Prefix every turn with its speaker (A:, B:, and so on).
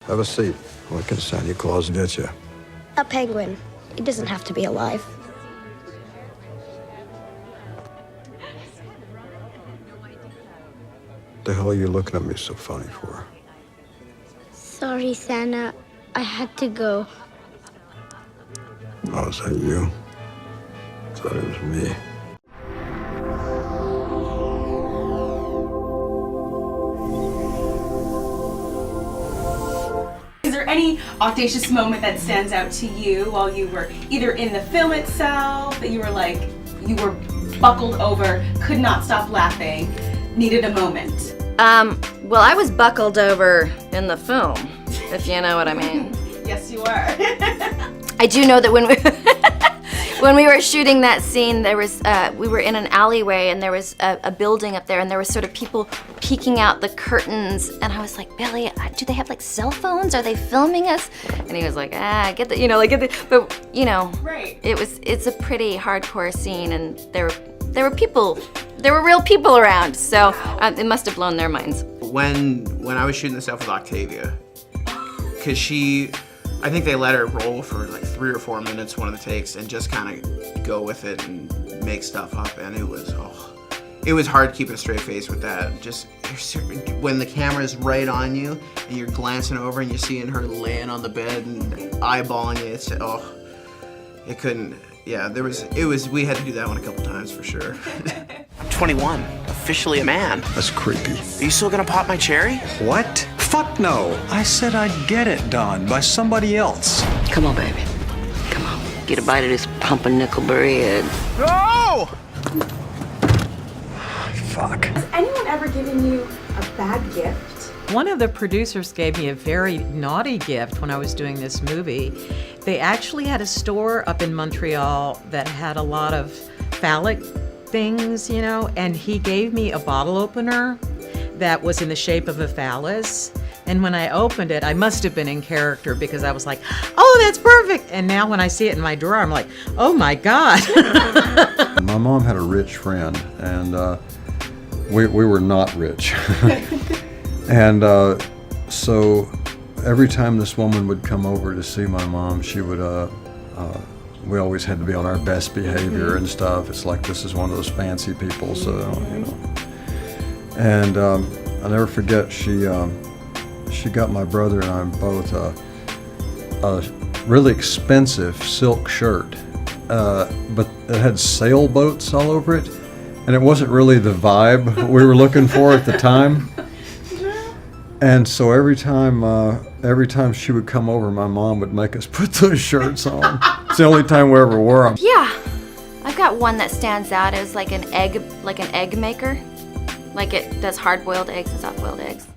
A: Have a seat. What can Santa Claus get you?
B: A penguin. It doesn't have to be alive.
A: The hell are you looking at me so funny for?
B: Sorry, Santa. I had to go.
A: Oh, is that you? I thought it was me.
C: Is there any audacious moment that stands out to you while you were either in the film itself, that you were like, you were buckled over, could not stop laughing, needed a moment?
D: Well, I was buckled over in the film, if you know what I mean.
C: Yes, you are.
D: I do know that when we when we were shooting that scene, there was we were in an alleyway and there was a building up there and there was sort of people peeking out the curtains and I was like, Billy, do they have like cell phones? Are they filming us? And he was like, get the, but you know,
C: right.
D: It's a pretty hardcore scene and there were real people around, so it must have blown their minds.
E: When I was shooting this stuff with Octavia, because I think they let her roll for like 3 or 4 minutes, one of the takes, and just kind of go with it and make stuff up, and it was hard keeping a straight face with that. Just when the camera's right on you and you're glancing over and you're seeing her laying on the bed and eyeballing you, it's it couldn't. Yeah, we had to do that one a couple times for sure. I'm 21, officially a man.
A: That's creepy.
E: Are you still gonna pop my cherry?
F: What? Fuck no. I said I'd get it done by somebody else.
G: Come on, baby. Come on. Get a bite of this pumpernickel bread.
E: No!
F: Fuck.
C: Has anyone ever given you a bad gift?
H: One of the producers gave me a very naughty gift when I was doing this movie. They actually had a store up in Montreal that had a lot of phallic things, you know, and he gave me a bottle opener that was in the shape of a phallus. And when I opened it, I must have been in character because I was like, oh, that's perfect. And now when I see it in my drawer, I'm like, oh my God.
A: My mom had a rich friend, and we were not rich. And so every time this woman would come over to see my mom, she would, we always had to be on our best behavior and stuff. It's like this is one of those fancy people, so, you know. And I'll never forget, she got my brother and I both a really expensive silk shirt, but it had sailboats all over it, and it wasn't really the vibe we were looking for at the time. And so every time she would come over, my mom would make us put those shirts on. It's the only time we ever wore them.
D: Yeah, I've got one that stands out. It was like an egg maker. Like it does hard-boiled eggs and soft-boiled eggs.